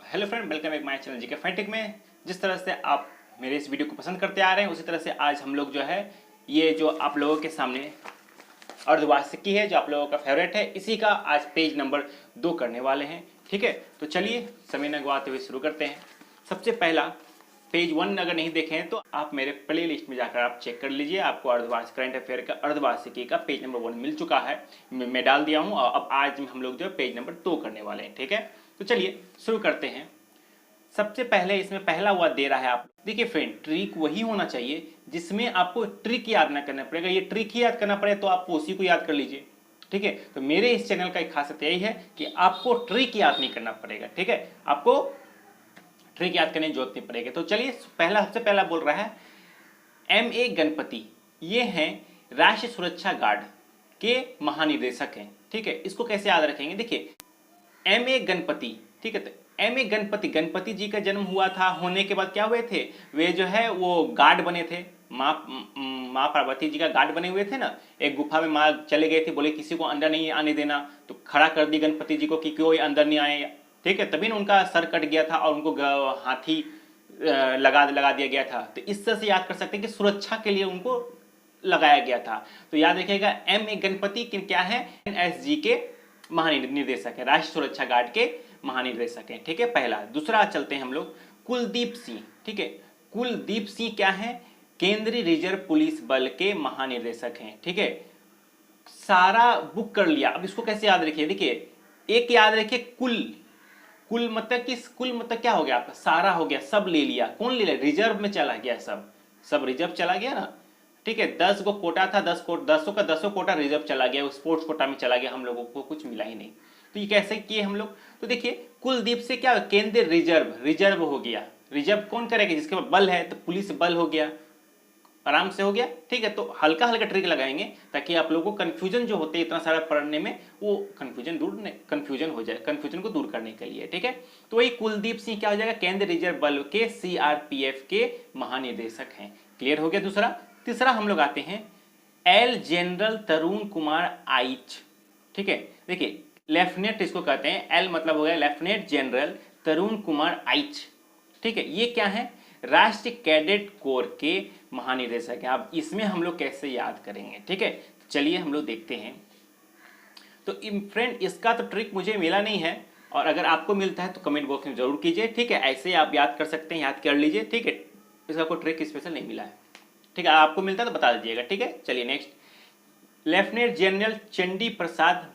Hello friend, welcome back my channel GK फैंटिक में। जिस तरह से आप मेरे इस वीडियो को पसंद करते आ रहे हैं, उसी तरह से आज हम लोग जो है ये जो आप लोगों के सामने अर्धवार्षिकी है, जो आप लोगों का फेवरेट है, इसी का आज पेज नंबर 2 करने वाले हैं। ठीक है, तो चलिए समय न गवाते हुए शुरू करते हैं। सबसे पहला पेज 1 अगर नहीं देखे हैं तो आप मेरे प्ले लिस्ट में जाकर आप चेक कर लीजिए। आपको अर्धवार्षिक करंट अफेयर का अर्धवार्षिकी का पेज नंबर 1 मिल चुका है, मैं डाल दिया हूँ। और अब आज हम लोग जो है पेज नंबर 2 करने वाले हैं। ठीक है, तो चलिए शुरू करते हैं। सबसे पहले इसमें पहला हुआ दे रहा है। आप देखिए फ्रेंड, ट्रिक वही होना चाहिए जिसमें आपको ट्रिक याद ना करना पड़ेगा। ये ट्रिक ही याद करना पड़े तो आप उसी को याद कर लीजिए। ठीक है, तो मेरे इस चैनल का एक खासियत यही है कि आपको ट्रिक याद नहीं करना पड़ेगा। ठीक है, आपको ट्रिक याद करने की जरूरत नहीं पड़ेगी। तो चलिए, सबसे पहला बोल रहा है MA गणपति। ये हैं राष्ट्रीय सुरक्षा गार्ड के महानिदेशक हैं। ठीक है, इसको कैसे याद रखेंगे? देखिए MA गणपति, ठीक है, तो MA गणपति जी का जन्म हुआ था। होने के बाद क्या हुए थे, वे जो है वो गार्ड बने थे। माँ पार्वती जी का गार्ड बने हुए थे ना। एक गुफा में माँ चले गए थे, बोले किसी को अंदर नहीं आने देना, तो खड़ा कर दी गणपति जी को कि कोई अंदर नहीं आए। ठीक है, तभी ना उनका सर कट गया था और उनको हाथी लगा दिया गया था। तो इस तरह से याद कर सकते हैं कि सुरक्षा के लिए उनको लगाया गया था। तो याद रखिएगा MA गणपति क्या है, NSG के महानिदेशक है, राष्ट्रीय सुरक्षा गार्ड के महानिदेशक हैं। ठीक है, पहला। दूसरा चलते हैं हम लोग, कुलदीप सिंह। ठीक है, कुलदीप सिंह क्या है, केंद्रीय रिजर्व पुलिस बल के महानिदेशक हैं। ठीक है, सारा बुक कर लिया। अब इसको कैसे याद रखिए? देखिए, एक याद रखिए कुल मतलब क्या हो गया आपका? सारा हो गया, सब ले लिया। कौन ले लिया? रिजर्व में चला गया, सब रिजर्व चला गया ना। ठीक है, 10 को कोटा था, 10 का 10 कोटा रिजर्व चला गया, स्पोर्ट्स कोटा में चला गया, हम लोगों को कुछ मिला ही नहीं। तो ये कैसे किए हम लोग? तो देखिए, कुलदीप से क्या, केंद्रीय रिजर्व हो गया। रिजर्व कौन करेगा? जिसके पास बल है, तो पुलिस बल हो गया, आराम से हो गया। ठीक है, तो हल्का हल्का ट्रिक लगाएंगे ताकि आप लोगों को कंफ्यूजन जो होते हैं इतना सारा पढ़ने में, वो कंफ्यूजन हो जाए, कंफ्यूजन को दूर करने के लिए। ठीक है, तो वही कुलदीप सिंह क्या हो जाएगा, केंद्रीय रिजर्व बल के CRPF के महानिदेशक हैं। क्लियर हो गया दूसरा। तीसरा हम लोग आते हैं एल जनरल तरुण कुमार आइच। ठीक है, देखिए लेफ्टिनेंट इसको कहते हैं, एल मतलब हो गया लेफ्टिनेंट जनरल तरुण कुमार आइच। ठीक है, ये क्या है, राष्ट्रीय कैडेट कोर के महानिदेशक है। अब इसमें हम लोग कैसे याद करेंगे? ठीक है, चलिए हम लोग देखते हैं। तो फ्रेंड, इसका तो ट्रिक मुझे मिला नहीं है, और अगर आपको मिलता है तो कमेंट बॉक्स में जरूर कीजिए। ठीक है, ऐसे आप याद कर सकते हैं, याद कर लीजिए। ठीक है, इसका कोई ट्रिक स्पेशल नहीं मिला है। ठीक है, आपको मिलता है तो बता दीजिएगा। ठीक है, चलिए नेक्स्ट, लेफ्टिनेंट जनरल चंडी प्रसाद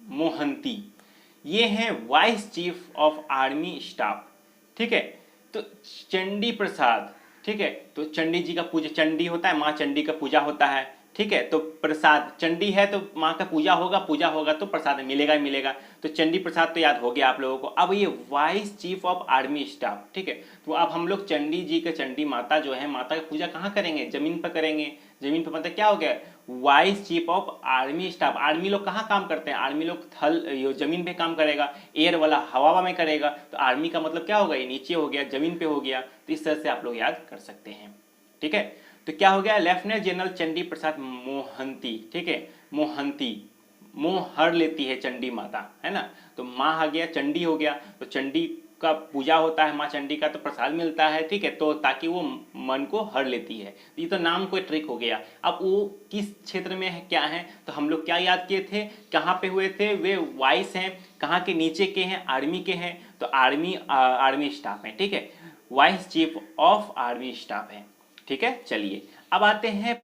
मोहंती। ये हैं vice chief of army staff. ठीक है, तो चंडी प्रसाद, ठीक है, तो चंडी जी का पूजा, चंडी होता है, माँ चंडी का पूजा होता है। ठीक है, तो प्रसाद, चंडी है तो माँ का पूजा होगा तो प्रसाद मिलेगा ही मिलेगा। तो चंडी प्रसाद तो याद हो गया आप लोगों को। अब ये vice chief of army staff. ठीक है, तो अब हम लोग चंडी जी का, चंडी माता जो है, माता की पूजा कहाँ करेंगे? जमीन पर करेंगे। जमीन पर मतलब क्या हो गया, vice chief of army staff. Army लोग कहाँ काम करते हैं? आर्मी लोग जमीन पे काम करेगा, एयर वाला हवा में करेगा। तो आर्मी का मतलब क्या होगा, ये नीचे हो गया, जमीन पे हो गया। तो इस तरह से आप लोग याद कर सकते हैं। ठीक है, तो क्या हो गया, लेफ्टिनेंट जनरल चंडी प्रसाद मोहंती। ठीक है, मोहंती, मोह हर लेती है चंडी माता, है ना। तो माँ आ गया, चंडी हो गया, तो चंडी का पूजा होता है माँ चंडी का, तो प्रसाद मिलता है। ठीक है, तो ताकि वो मन को हर लेती है। ये तो नाम कोई ट्रिक हो गया। अब वो किस क्षेत्र में है, क्या है, तो हम लोग क्या याद किए थे, कहाँ पे हुए थे, वे वाइस हैं, कहाँ के नीचे के हैं, आर्मी के हैं, तो आर्मी स्टाफ हैं। ठीक है, vice chief of army staff है। ठीक है, चलिए अब आते हैं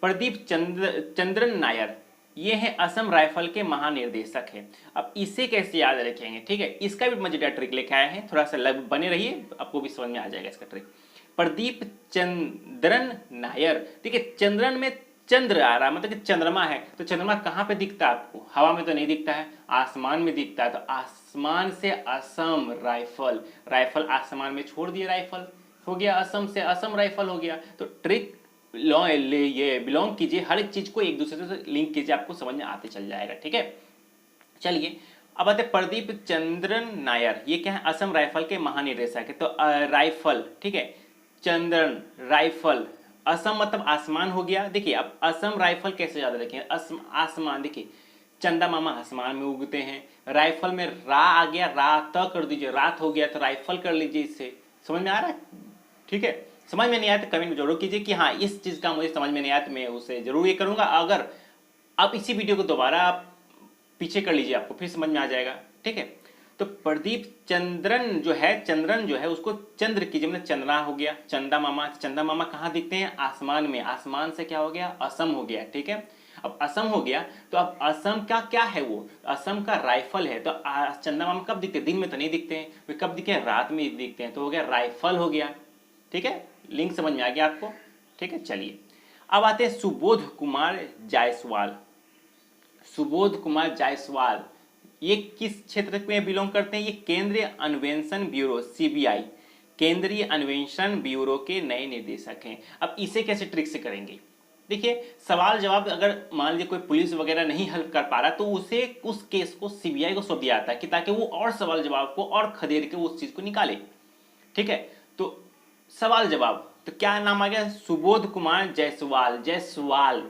प्रदीप चंद्रन नायर। ये है असम राइफल के महानिर्देशक हैं। अब इसे कैसे याद रखेंगे? ठीक है, इसका भी मजेदार ट्रिक लेके आए हैं, थोड़ा सा बने रहिए, आपको भी समझ में आ जाएगा इसका ट्रिक। प्रदीप चंद्रन नायर। ठीक है, चंद्रन में चंद्र आ रहा, मतलब कि चंद्रमा है, तो चंद्रमा कहाँ पे दिखता है आपको? हवा में तो नहीं दिखता है, आसमान में दिखता है। तो आसमान से असम राइफल आसमान में छोड़ दिए, राइफल हो गया, असम से असम राइफल हो गया। तो ट्रिक ये बिलोंग कीजिए, हर एक चीज को एक दूसरे से लिंक कीजिए, आपको समझ में आते चल जाएगा। ठीक है, चलिए अब आते प्रदीप चंद्रन नायर। ये क्या है, असम राइफल के महानिदेशक है। तो राइफल, ठीक है, चंद्रन राइफल, असम मतलब आसमान हो गया। देखिए अब असम राइफल कैसे याद रखें, आसमान। देखिए चंदा मामा आसमान में उगते हैं। राइफल में रा आ गया, रा त कर दीजिए, रात हो गया तो राइफल कर लीजिए। इससे समझ में आ रहा है? ठीक है, समझ में नहीं आया तो कमेंट जरूर कीजिए कि हाँ इस चीज़ का मुझे समझ में नहीं आया तो मैं उसे जरूर ये करूँगा। अगर आप इसी वीडियो को दोबारा आप पीछे कर लीजिए, आपको फिर समझ में आ जाएगा। ठीक है, तो प्रदीप चंद्रन जो है उसको चंद्र कीजिए, मतलब चंद्रा हो गया। चंदा मामा कहाँ दिखते हैं? आसमान में। आसमान से क्या हो गया? असम हो गया। ठीक है, अब असम हो गया तो अब असम का क्या है? वो असम का राइफल है। तो चंदा मामा कब दिखते हैं? दिन में तो नहीं दिखते हैं, वे कब दिखते हैं? रात में दिखते हैं। तो हो गया राइफल हो गया। ठीक है, लिंक समझ में आ गया आपको? ठीक है, चलिए अब आते हैं सुबोध कुमार जायसवाल। सुबोध कुमार जायसवाल ये किस क्षेत्र में बिलोंग करते हैं? ये केंद्रीय अन्वेषण ब्यूरो सीबीआई, केंद्रीय अन्वेषण ब्यूरो के नए निदेशक हैं। अब इसे कैसे ट्रिक से करेंगे? देखिए, सवाल जवाब अगर मान लीजिए कोई पुलिस वगैरह नहीं हल कर पा रहा तो उसे उस केस को सीबीआई को सौंप दिया जाता है कि ताकि वो और सवाल जवाब को और खदेड़ के उस चीज को निकाले। ठीक है, तो सवाल जवाब तो क्या नाम आ गया? सुबोध कुमार जायसवाल। जायसवाल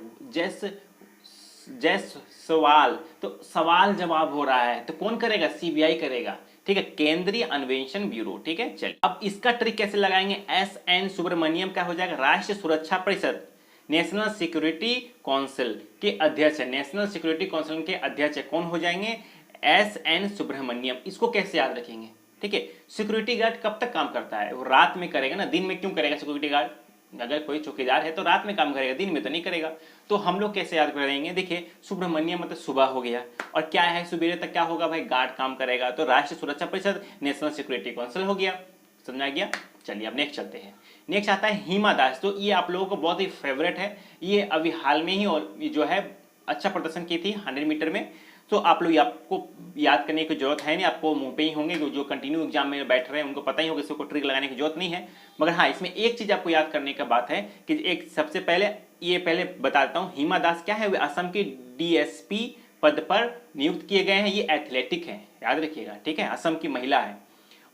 सवाल, तो सवाल जवाब हो रहा है तो कौन करेगा? सीबीआई करेगा। ठीक है, केंद्रीय अन्वेषण ब्यूरो। ठीक है, चलिए अब इसका ट्रिक कैसे लगाएंगे? एस एन सुब्रमण्यम क्या हो जाएगा? राष्ट्रीय सुरक्षा परिषद, नेशनल सिक्योरिटी काउंसिल के अध्यक्ष है। नेशनल सिक्योरिटी काउंसिल के अध्यक्ष कौन हो जाएंगे? S N Subramaniam. इसको कैसे याद रखेंगे? ठीक है, सिक्योरिटी गार्ड कब तक काम करता है? वो रात में करेगा ना, दिन में क्यों करेगा सिक्योरिटी गार्ड? अगर कोई चौकीदार है तो रात में काम करेगा, दिन में तो नहीं करेगा। तो हम लोग कैसे याद करेंगे? देखिए, सुब्रमण्यम मतलब सुबह हो गया, और क्या है सुबह तक क्या होगा भाई? गार्ड काम करेगा। तो राष्ट्रीय सुरक्षा परिषद, नेशनल सिक्योरिटी काउंसिल हो गया। समझ आ गया? चलिए अब नेक्स्ट चलते हैं। नेक्स्ट आता है हिमा दास। तो ये आप लोगों को बहुत ही फेवरेट है। ये अभी हाल में ही और जो है अच्छा प्रदर्शन की थी 100 मीटर में। तो आप लोग आपको याद करने की जरूरत है नहीं, आपको मुंह पे ही होंगे। जो कंटिन्यू एग्जाम में बैठ रहे हैं उनको पता ही होगा, इसको ट्रिक लगाने की जरूरत नहीं है। मगर हाँ, इसमें एक चीज आपको याद करने का बात है कि एक सबसे पहले ये पहले बताता हूँ, हिमा दास क्या है? वे असम की डीएसपी पद पर नियुक्त किए गए हैं। ये एथलेटिक है, याद रखिएगा। ठीक है, असम की महिला है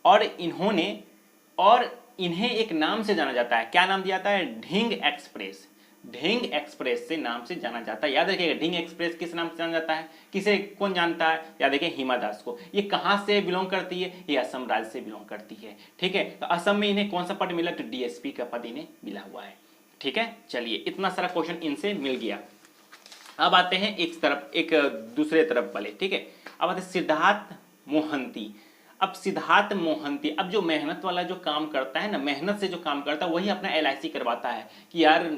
और इन्हें एक नाम से जाना जाता है। क्या नाम दिया जाता है? ढिंग एक्सप्रेस। ढिंग एक्सप्रेस से नाम से जाना जाता है, याद रखिएगा। ढिंग एक्सप्रेस किस नाम से जाना जाता है? किसे कौन जानता है? याद रखिए, हिमा दास को। ये कहां से बिलोंग करती है? ये असम राज्य से बिलोंग करती है। ठीक है, तो असम में इन्हें कौन सा पद मिला? तो डीएसपी का पद इन्हें मिला हुआ है। ठीक है, चलिए इतना सारा क्वेश्चन इनसे मिल गया। अब आते हैं एक दूसरे तरफ वाले। ठीक है, अब आते सिद्धार्थ मोहंती। अब सिद्धार्थ मोहंती, अब जो मेहनत वाला जो काम करता है ना, मेहनत से जो काम करता है वही अपना एलआईसी करवाता है कि यार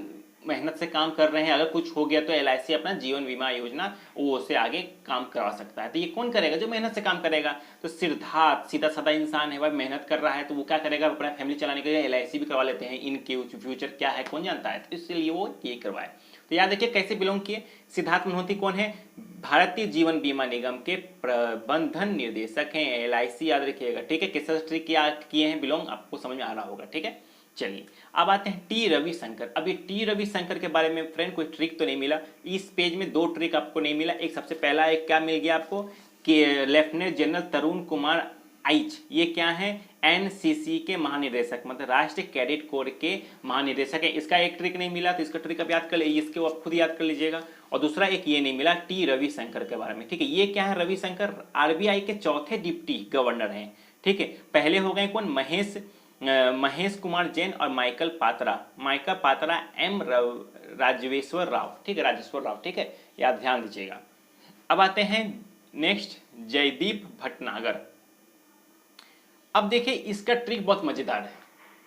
मेहनत से काम कर रहे हैं, अगर कुछ हो गया तो एलआईसी अपना जीवन बीमा योजना वो उससे आगे काम करवा सकता है। तो ये कौन करेगा? जो मेहनत से काम करेगा। तो सिद्धार्थ सीधा साधा इंसान है भाई, मेहनत कर रहा है तो वो क्या करेगा? अपना फैमिली चलाने के लिए एलआईसी भी करवा लेते हैं। इनके फ्यूचर क्या है कौन जानता है, तो इसलिए वो ये करवाए। तो याद रखिए कैसे बिलोंग किए। सिद्धार्थ मोहंती कौन है? भारतीय जीवन बीमा निगम के प्रबंधन निर्देशक हैं, एलआईसी याद रखिएगा। ठीक है, किस ट्रिक किए हैं बिलोंग, आपको समझ में आ रहा होगा। ठीक है, चलिए अब आते हैं टी रविशंकर। अब ये टी रविशंकर के बारे में फ्रेंड कोई ट्रिक तो नहीं मिला इस पेज में, दो ट्रिक आपको नहीं मिला। एक सबसे पहला एक क्या मिल गया आपको कि लेफ्टिनेंट जनरल तरुण कुमार आइच, ये क्या है? एनसीसी के महानिदेशक, मतलब राष्ट्रीय कैडेट कोर के महानिदेशक है। इसका एक ट्रिक नहीं मिला, तो इसका ट्रिक आप याद कर लीजिए, इसके आप खुद याद कर लीजिएगा। और दूसरा एक ये नहीं मिला टी रविशंकर के बारे में। ठीक है, ये क्या है? रविशंकर आरबीआई के चौथे डिप्टी गवर्नर हैं। ठीक है, पहले हो गए कौन? महेश कुमार जैन और माइकल पात्रा एम राजेश्वर राव। ठीक है, राजेश्वर राव। ठीक है, याद ध्यान दीजिएगा। अब आते हैं नेक्स्ट जयदीप भटनागर। अब देखिए इसका ट्रिक बहुत मजेदार है।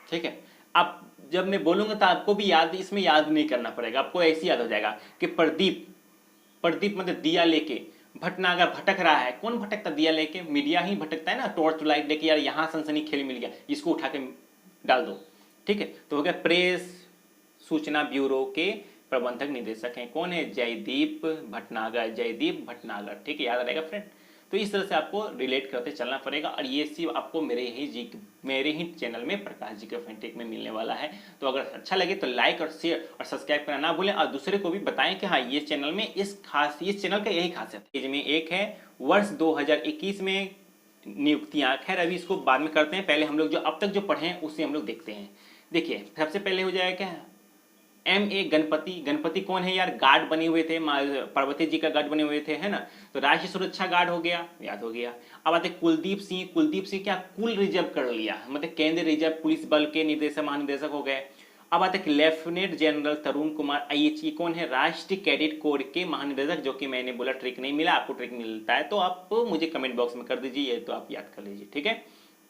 ठीक है, अब जब मैं बोलूंगा तो आपको भी इसमें याद नहीं करना पड़ेगा, आपको ऐसे याद हो जाएगा कि प्रदीप मतलब दिया लेके भटनागर भटक रहा है। कौन भटकता? दिया लेके मीडिया ही भटकता है ना, टॉर्च लाइट लेके, यार यहाँ सनसनी खेल मिल गया, इसको उठा के डाल दो। ठीक है, तो हो गया प्रेस सूचना ब्यूरो के प्रबंधक निदेशक हैं। कौन है? जयदीप भटनागर। ठीक है, याद रहेगा फ्रेंड। तो इस तरह से आपको रिलेट करते चलना पड़ेगा, और ये सिर्फ आपको मेरे ही चैनल में प्रकाश जी के फैंटेक में मिलने वाला है। तो अगर अच्छा लगे तो लाइक और शेयर और सब्सक्राइब करना ना भूलें, और दूसरे को भी बताएं कि हाँ ये चैनल में इस चैनल का यही खासियत है। इसमें एक है वर्ष 2021 में नियुक्तियां, खैर अभी इसको बाद में करते हैं, पहले हम लोग जो अब तक जो पढ़े हैं उसे हम लोग देखते हैं। देखिए सबसे पहले हो जाएगा क्या? MA गणपति, गणपति कौन है यार, गार्ड बने हुए थे, पार्वती जी का गार्ड बने हुए थे, है ना, तो राष्ट्रीय सुरक्षा गार्ड हो गया, याद हो गया। अब आते कुलदीप सिंह, कुलदीप सिंह क्या कुल रिजर्व कर लिया, मतलब केंद्रीय रिजर्व पुलिस बल के निर्देशक महानिदेशक हो गए। अब आते लेफ्टिनेंट जनरल तरुण कुमार IHE कौन है, राष्ट्रीय कैडेट कोर के महानिदेशक, जो कि मैंने बोला ट्रिक नहीं मिला, आपको ट्रिक मिलता है तो आप मुझे कमेंट बॉक्स में कर दीजिए, ये तो आप याद कर लीजिए, ठीक है।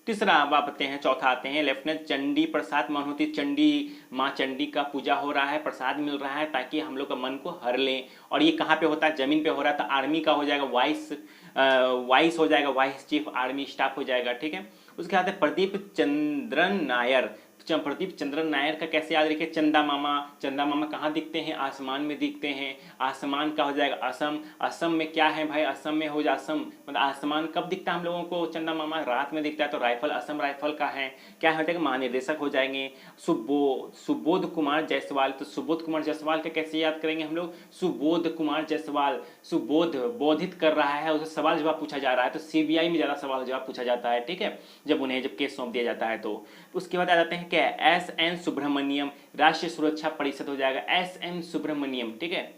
तीसरा अब आते हैं, चौथा आते हैं लेफ्टिनेंट चंडी प्रसाद मनोहती, चंडी माँ चंडी का पूजा हो रहा है, प्रसाद मिल रहा है ताकि हम लोग का मन को हर लें। और ये कहाँ पे होता है, जमीन पे हो रहा है, तो आर्मी का हो जाएगा वाइस हो जाएगा, वाइस चीफ आर्मी स्टाफ हो जाएगा, ठीक है। उसके बाद प्रदीप चंद्रन नायर, प्रदीप चंद्रन नायर का कैसे याद रखिए, चंदा मामा, चंदा मामा कहाँ दिखते हैं, आसमान में दिखते हैं, आसमान का हो जाएगा असम, असम में क्या है भाई, असम में हो जाए असम, मतलब आसमान कब दिखता है हम लोगों को, चंदा मामा रात में दिखता है, तो राइफल असम राइफल का है, क्या हो जाएगा महानिदेशक हो जाएंगे। सुबोध कुमार जायसवाल, तो सुबोध कुमार जायसवाल का कैसे याद करेंगे हम लोग, सुबोध कुमार जायसवाल, सुबोध बोधित कर रहा है, उसे सवाल जवाब पूछा जा रहा है, तो CBI में ज़्यादा सवाल जवाब पूछा जाता है, ठीक है, जब केस सौंप दिया जाता है। तो उसके बाद आ जाते हैं क्या, SN सुब्रमण्यम, राष्ट्रीय सुरक्षा परिषद हो जाएगा, SM सुब्रमण्यम, ठीक है।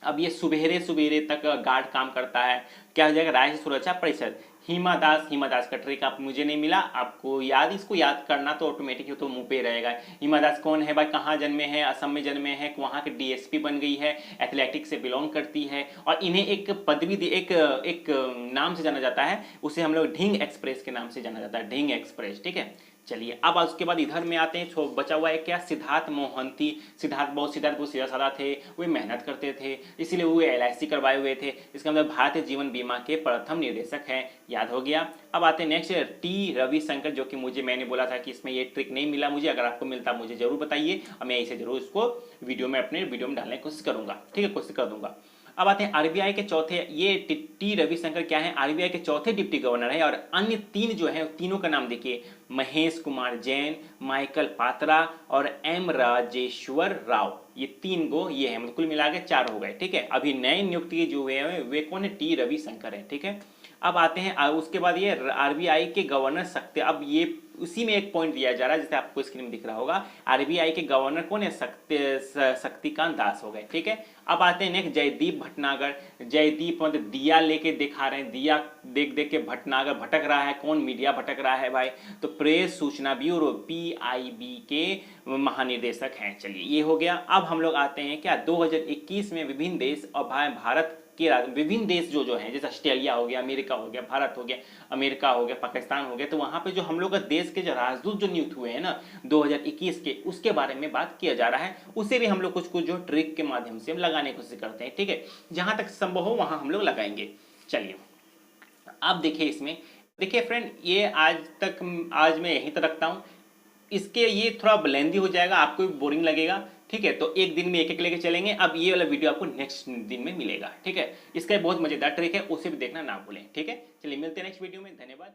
अब ये सुबेरे सुबेरे तक गार्ड काम करता है, क्या हो जाएगा, राष्ट्रीय सुरक्षा परिषद। हिमा दास, हिमा दास का ट्रिक आप मुझे नहीं मिला, आपको याद, इसको याद करना तो ऑटोमेटिक तो मुंह पे रहेगा। हिमा दास कौन है भाई, कहाँ जन्मे हैं, असम में जन्मे हैं, वहाँ के DSP बन गई है, एथलेटिक्स से बिलोंग करती है, और इन्हें एक पदवी एक नाम से जाना जाता है, उसे हम लोग ढींग एक्सप्रेस के नाम से जाना जाता है, ढींग एक्सप्रेस, ठीक है। चलिए अब उसके बाद इधर में आते हैं, बचा हुआ है क्या, सिद्धार्थ मोहंती, सिद्धार्थ बहुत सीधा साधा थे, वे मेहनत करते थे, इसीलिए वो LIC करवाए हुए थे, इसका मतलब भारतीय जीवन बीमा के प्रथम निदेशक हैं, याद हो गया। अब आते हैं नेक्स्ट T रविशंकर, जो कि मैंने बोला था कि इसमें ये ट्रिक नहीं मिला मुझे, अगर आपको मिलता मुझे जरूर बताइए, और मैं इसे जरूर इसको अपने वीडियो में डालने की कोशिश करूंगा, ठीक है, कोशिश कर दूंगा। अब आते हैं RBI के चौथे, ये T रविशंकर क्या है, RBI के चौथे डिप्टी गवर्नर है, और अन्य तीन जो है, तीनों का नाम देखिए, महेश कुमार जैन, माइकल पात्रा और M राजेश्वर राव, ये तीन गो ये है, मतलब कुल मिला के 4 हो गए, ठीक है। अभी नए नियुक्ति जो हुए हैं वे कौन है, T रविशंकर है, ठीक है। अब आते हैं उसके बाद ये RBI के गवर्नर सकते, अब ये उसी में एक पॉइंट दिया जा रहा है, जैसे आपको स्क्रीन में दिख रहा होगा, RBI के गवर्नर कौन है, शक्तिकांत दास हो गए, ठीक है। अब आते हैं नेक्स्ट जयदीप भटनागर, जयदीप मतलब दिया लेके दिखा रहे हैं, दिया देख देख के भटनागर भटक रहा है, कौन, मीडिया भटक रहा है भाई, तो प्रेस सूचना ब्यूरो PIB के महानिदेशक हैं। चलिए ये हो गया। अब हम लोग आते हैं क्या, 2021 में विभिन्न देश और भारत के विभिन्न देश जो हैं, जैसे ऑस्ट्रेलिया हो गया, अमेरिका हो गया, भारत हो गया, अमेरिका हो गया, पाकिस्तान हो गया, तो वहाँ पे जो हम लोग का देश के जो राजदूत जो नियुक्त हुए हैं ना 2021 के, उसके बारे में बात किया जा रहा है, उसे भी हम लोग कुछ जो ट्रिक के माध्यम से हम लगाने की कोशिश करते हैं, ठीक है, जहाँ तक संभव हो वहाँ हम लोग लगाएंगे। चलिए अब देखिए, इसमें देखिए फ्रेंड, ये आज मैं यहीं तक रखता हूँ, इसके ये थोड़ा लेंदी हो जाएगा, आपको भी बोरिंग लगेगा, ठीक है, तो एक दिन में एक लेके चलेंगे। अब ये वाला वीडियो आपको नेक्स्ट दिन में मिलेगा, ठीक है, इसका बहुत मजेदार ट्रिक है, उसे भी देखना ना भूलें, ठीक है। चलिए मिलते हैं नेक्स्ट वीडियो में, धन्यवाद।